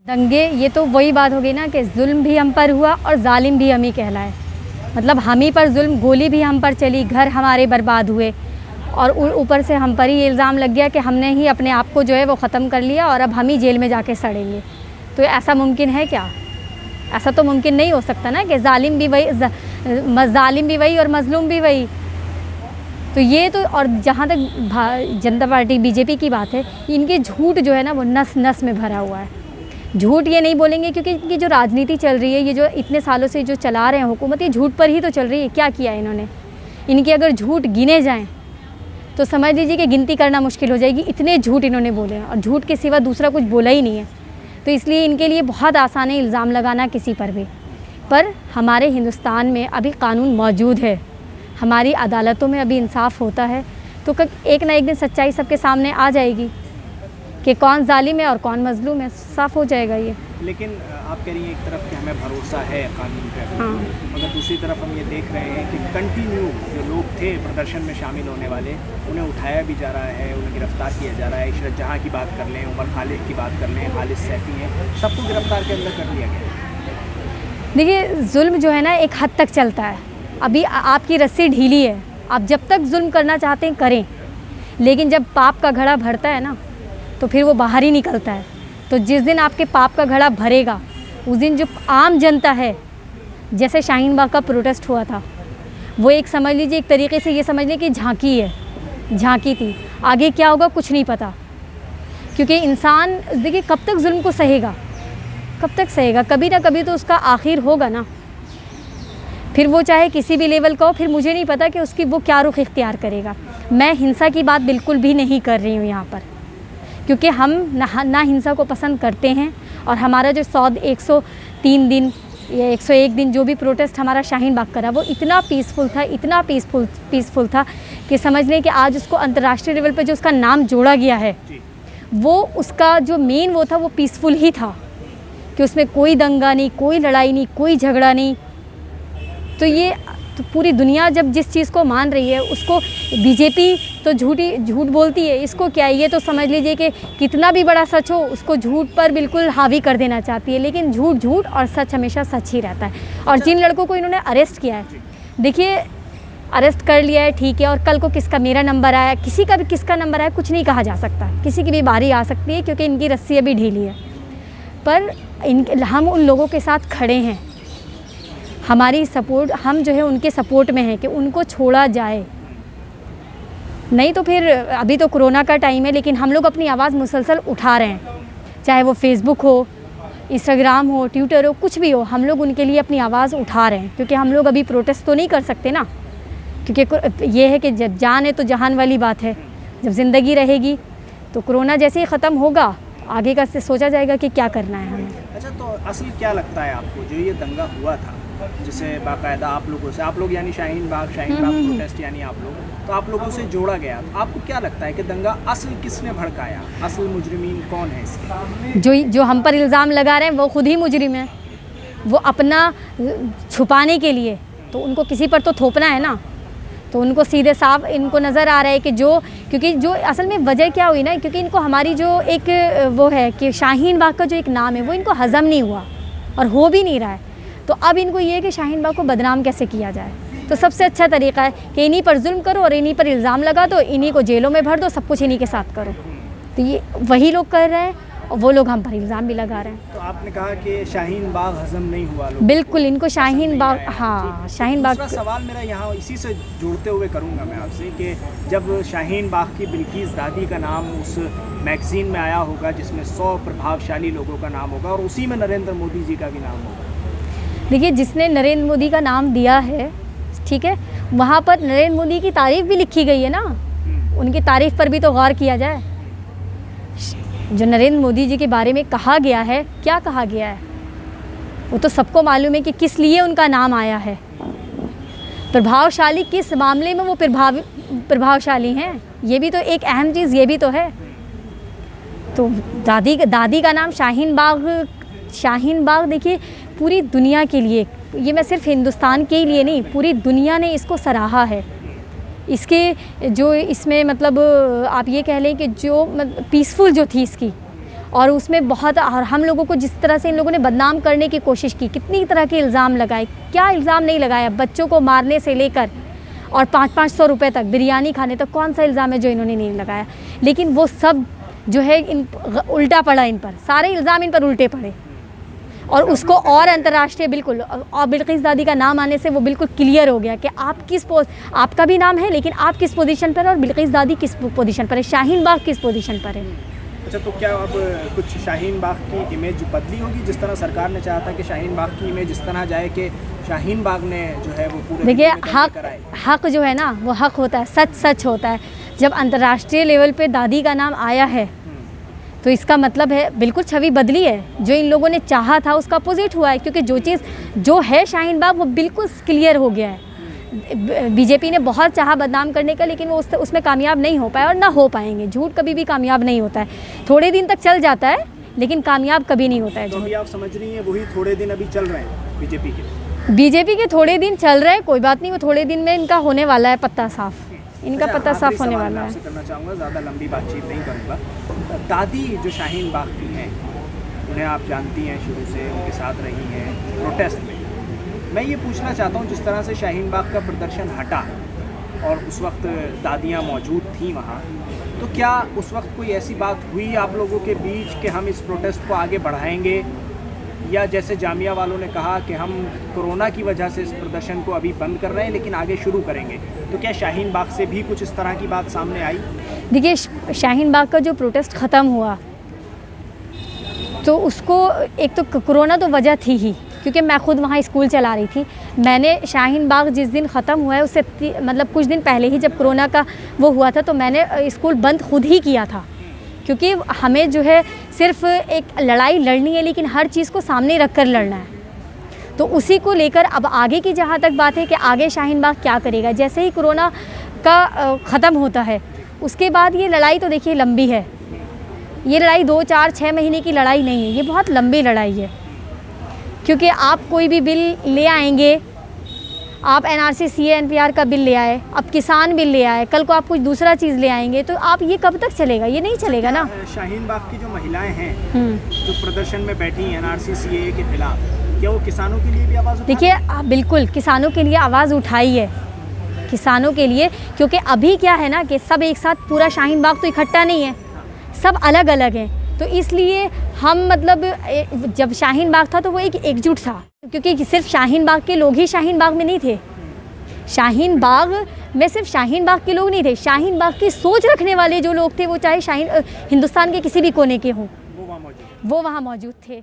दंगे, ये तो वही बात हो गई ना कि जुल्म भी हम पर हुआ और जालिम भी हम ही कहलाए। मतलब हम ही पर जुल्म, गोली भी हम पर चली, घर हमारे बर्बाद हुए और ऊपर से हम पर ही इल्ज़ाम लग गया कि हमने ही अपने आप को जो है वो ख़त्म कर लिया और अब हम ही जेल में जाके सड़ेंगे। तो ऐसा मुमकिन है क्या? ऐसा तो मुमकिन नहीं हो सकता ना कि जालिम भी वही और मज़लूम भी वही। तो ये तो, और जहाँ तक जनता पार्टी बीजेपी की बात है, इनके झूठ जो है ना वो नस नस में भरा हुआ है। झूठ ये नहीं बोलेंगे क्योंकि इनकी जो राजनीति चल रही है, ये जो इतने सालों से जो चला रहे हैं हुकूमत, ये झूठ पर ही तो चल रही है। क्या किया इन्होंने? इनके अगर झूठ गिने जाएं तो समझ लीजिए कि गिनती करना मुश्किल हो जाएगी, इतने झूठ इन्होंने बोले हैं और झूठ के सिवा दूसरा कुछ बोला ही नहीं है। तो इसलिए इनके लिए बहुत आसान है इल्ज़ाम लगाना किसी पर भी। पर हमारे हिंदुस्तान में अभी कानून मौजूद है, हमारी अदालतों में अभी इंसाफ होता है, तो एक ना एक दिन सच्चाई सबके सामने आ जाएगी कि कौन जालिम है और कौन मजलूम है, साफ़ हो जाएगा ये। लेकिन आप कह रही हैं एक तरफ कि हमें भरोसा है कानून पे, हाँ, मगर दूसरी तरफ हम ये देख रहे हैं कि कंटिन्यू जो लोग थे प्रदर्शन में शामिल होने वाले, उन्हें उठाया भी जा रहा है, उन्हें गिरफ्तार किया जा रहा है। इशरत जहाँ की बात कर लें, उमर खालिद की बात कर लें, खालिद सैफी हैं, सबको गिरफ्तार के अंदर कर लिया गया। देखिए, जुल्म जो है ना एक हद तक चलता है। अभी आपकी रस्सी ढीली है, आप जब तक जुल्म करना चाहते हैं करें, लेकिन जब पाप का घड़ा भरता है ना तो फिर वो बाहर ही निकलता है। तो जिस दिन आपके पाप का घड़ा भरेगा, उस दिन जो आम जनता है, जैसे शाहीन बाग का प्रोटेस्ट हुआ था, वो एक समझ लीजिए, एक तरीके से ये समझ लें कि झांकी है, झांकी थी। आगे क्या होगा कुछ नहीं पता, क्योंकि इंसान देखिए कब तक जुल्म को सहेगा, कब तक सहेगा? कभी ना कभी तो उसका आखिर होगा ना। फिर वो चाहे किसी भी लेवल का हो, फिर मुझे नहीं पता कि उसकी वो क्या रुख इख्तियार करेगा। मैं हिंसा की बात बिल्कुल भी नहीं कर रही हूँ यहाँ पर, क्योंकि हम ना हिंसा को पसंद करते हैं। और हमारा जो 103 दिन या 101 दिन जो भी प्रोटेस्ट हमारा शाहीन बाग करा, वो इतना पीसफुल था, इतना पीसफुल था कि समझ लें कि आज उसको अंतर्राष्ट्रीय लेवल पे जो उसका नाम जोड़ा गया है, वो उसका जो मेन वो था वो पीसफुल ही था, कि उसमें कोई दंगा नहीं, कोई लड़ाई नहीं, कोई झगड़ा नहीं। तो ये तो पूरी दुनिया जब जिस चीज़ को मान रही है, उसको बीजेपी तो झूठ बोलती है, इसको क्या है, ये तो समझ लीजिए कि कितना भी बड़ा सच हो उसको झूठ पर बिल्कुल हावी कर देना चाहती है। लेकिन झूठ झूठ और सच हमेशा सच ही रहता है। और जिन लड़कों को इन्होंने अरेस्ट किया है, देखिए अरेस्ट कर लिया है ठीक है, और कल को किसका मेरा नंबर आया, किसी का भी किसका नंबर आया, कुछ नहीं कहा जा सकता, किसी की भी बारी आ सकती है, क्योंकि इनकी रस्सी अभी ढीली है। पर हम उन लोगों के साथ खड़े हैं, हमारी सपोर्ट, हम जो है उनके सपोर्ट में हैं कि उनको छोड़ा जाए। नहीं तो फिर अभी तो कोरोना का टाइम है, लेकिन हम लोग अपनी आवाज़ मुसलसल उठा रहे हैं, चाहे वो फेसबुक हो, इंस्टाग्राम हो, ट्विटर हो, कुछ भी हो, हम लोग उनके लिए अपनी आवाज़ उठा रहे हैं। क्योंकि हम लोग अभी प्रोटेस्ट तो नहीं कर सकते ना, क्योंकि ये है कि जब जान है तो जहान वाली बात है। जब ज़िंदगी रहेगी तो कोरोना जैसे ही ख़त्म होगा, आगे का से सोचा जाएगा कि क्या करना है हमें। अच्छा, तो असल क्या लगता है आपको, जो ये दंगा हुआ था, जिसे बाकायदा आप लोगों से, आप लोग यानी शाहीन बाग प्रोटेस्ट यानी आप लोग, तो आप लोगों से जोड़ा गया, तो आपको क्या लगता है कि दंगा असल किसने भड़काया, असल मुजरिमीन कौन है इसके? जो हम पर इल्ज़ाम लगा रहे हैं वो खुद ही मुजरिम है। वो अपना छुपाने के लिए तो उनको किसी पर तो थोपना है ना, तो उनको सीधे साफ इनको नज़र आ रहा है कि क्योंकि जो असल में वजह क्या हुई ना, क्योंकि इनको हमारी जो एक वो है कि शाहीन बाग का जो एक नाम है वो इनको हज़म नहीं हुआ और हो भी नहीं रहा है। तो अब इनको ये है कि शाहीन बाग को बदनाम कैसे किया जाए। तो सबसे अच्छा तरीका है कि इन्हीं पर जुल्म करो और इन्हीं पर इल्ज़ाम लगा दो, इन्हीं को जेलों में भर दो, सब कुछ इन्हीं के साथ करो। तो ये वही लोग कर रहे हैं और वो लोग हम पर इल्ज़ाम भी लगा रहे हैं। तो आपने कहा कि शाहीन बाग हज़म नहीं हुआ लोग, बिल्कुल इनको शाहीन बाग, हाँ शाहीन बाग। दूसरा सवाल मेरा यहाँ इसी से जुड़ते हुए करूँगा मैं आपसे कि जब शाहीन बाग की बिल्किस दादी का नाम उस मैगज़ीन में आया होगा जिसमें 100 प्रभावशाली लोगों का नाम होगा और उसी में नरेंद्र मोदी जी का भी नाम होगा। देखिए, जिसने नरेंद्र मोदी का नाम दिया है, ठीक है, वहाँ पर नरेंद्र मोदी की तारीफ़ भी लिखी गई है ना, उनकी तारीफ़ पर भी तो गौर किया जाए। जो नरेंद्र मोदी जी के बारे में कहा गया है, क्या कहा गया है, वो तो सबको मालूम है कि किस लिए उनका नाम आया है। प्रभावशाली किस मामले में वो प्रभावशाली हैं, ये भी तो एक अहम चीज़ ये भी तो है। तो दादी का नाम शाहीन बाग देखिए पूरी दुनिया के लिए, ये मैं सिर्फ हिंदुस्तान के लिए नहीं, पूरी दुनिया ने इसको सराहा है। इसके जो इसमें मतलब आप ये कह लें कि जो पीसफुल जो थी इसकी, और उसमें बहुत, और हम लोगों को जिस तरह से इन लोगों ने बदनाम करने की कोशिश की, कितनी तरह के इल्ज़ाम लगाए, क्या इल्ज़ाम नहीं लगाया, बच्चों को मारने से लेकर और 500-500 रुपये तक, बिरयानी खाने तक, कौन सा इल्ज़ाम है जो इन्होंने नहीं लगाया। लेकिन वो सब जो है उल्टा पड़ा इन पर, सारे इल्ज़ाम इन पर उल्टे पड़े और उसको और अंतर्राष्ट्रीय बिल्कुल, और बिल्किस दादी का नाम आने से वो बिल्कुल क्लियर हो गया कि आप किस आपका भी नाम है लेकिन आप किस पोजीशन पर है और बिल्किस दादी किस पोजीशन पर है, शाहीन बाग किस पोजीशन पर है। अच्छा, तो क्या अब कुछ शाहीन बाग की इमेज बदली होगी? जिस तरह सरकार ने चाहा था कि शाहीन बाग की इमेज इस तरह जाए कि शाहीन बाग ने जो है वो पूरे, देखिए हक जो है ना वो हक होता है, सच सच होता है। जब अंतर्राष्ट्रीय लेवल पे दादी का नाम आया है तो इसका मतलब है बिल्कुल छवि बदली है, जो इन लोगों ने चाहा था उसका अपोजिट हुआ है, क्योंकि जो चीज़ जो है शाहीन बाग वो बिल्कुल क्लियर हो गया है। बीजेपी ने बहुत चाहा बदनाम करने का, लेकिन वो उसमें कामयाब नहीं हो पाए और ना हो पाएंगे। झूठ कभी भी कामयाब नहीं होता है, थोड़े दिन तक चल जाता है लेकिन कामयाब कभी नहीं होता है। तो अभी आप समझ रही हैं वही थोड़े दिन अभी चल रहे हैं बीजेपी के थोड़े दिन चल रहे हैं, कोई बात नहीं, वो थोड़े दिन में इनका होने वाला है पत्ता साफ, इनका पत्ता साफ होने वाला है। आपसे करना चाहूँगा, ज़्यादा लंबी बातचीत नहीं करूँगा। दादी जो शाहीन बाग की हैं, उन्हें आप जानती हैं, शुरू से उनके साथ रही हैं प्रोटेस्ट में। मैं ये पूछना चाहता हूँ, जिस तरह से शाहीन बाग का प्रदर्शन हटा और उस वक्त दादियाँ मौजूद थीं वहाँ, तो क्या उस वक्त कोई ऐसी बात हुई आप लोगों के बीच कि हम इस प्रोटेस्ट को आगे बढ़ाएंगे, या जैसे जामिया वालों ने कहा कि हम कोरोना की वजह से इस प्रदर्शन को अभी बंद कर रहे हैं लेकिन आगे शुरू करेंगे, तो क्या शाहीन बाग से भी कुछ इस तरह की बात सामने आई? देखिए, शाहीन बाग का जो प्रोटेस्ट ख़त्म हुआ तो उसको एक तो कोरोना तो वजह थी ही, क्योंकि मैं खुद वहाँ स्कूल चला रही थी। मैंने शाहीन बाग जिस दिन ख़त्म हुआ है उससे मतलब कुछ दिन पहले ही, जब कोरोना का वो हुआ था, तो मैंने स्कूल बंद खुद ही किया था, क्योंकि हमें जो है सिर्फ एक लड़ाई लड़नी है लेकिन हर चीज़ को सामने रख कर लड़ना है। तो उसी को लेकर अब आगे की जहाँ तक बात है कि आगे शाहीन बाग क्या करेगा, जैसे ही कोरोना का ख़त्म होता है उसके बाद ये लड़ाई तो देखिए लंबी है, ये लड़ाई 2, 4, 6 महीने की लड़ाई नहीं है, ये बहुत लंबी लड़ाई है। क्योंकि आप कोई भी बिल ले आएंगे, आप NRC CA NPR का बिल ले आए, अब किसान बिल ले आए, कल को आप कुछ दूसरा चीज़ ले आएंगे, तो आप ये कब तक चलेगा, ये नहीं चलेगा ना। शाहीन बाग की जो महिलाएं हैं जो प्रदर्शन में बैठी हैं NRC CA के खिलाफ, क्या वो किसानों के लिए भी आवाज़ उठा? देखिए बिल्कुल किसानों के लिए आवाज़ उठाई है, किसानों के लिए, क्योंकि अभी क्या है ना कि सब एक साथ, पूरा शाहीन बाग तो इकट्ठा नहीं है, सब अलग अलग हैं, तो इसलिए हम मतलब जब शाहीन बाग था तो वो एक एकजुट था, क्योंकि सिर्फ शाहीन बाग के लोग ही शाहीन बाग में नहीं थे, शाहीन बाग में सिर्फ शाहीन बाग के लोग नहीं थे, शाहीन बाग की सोच रखने वाले जो लोग थे वो चाहे हिंदुस्तान के किसी भी कोने के हों, वो वहाँ मौजूद थे।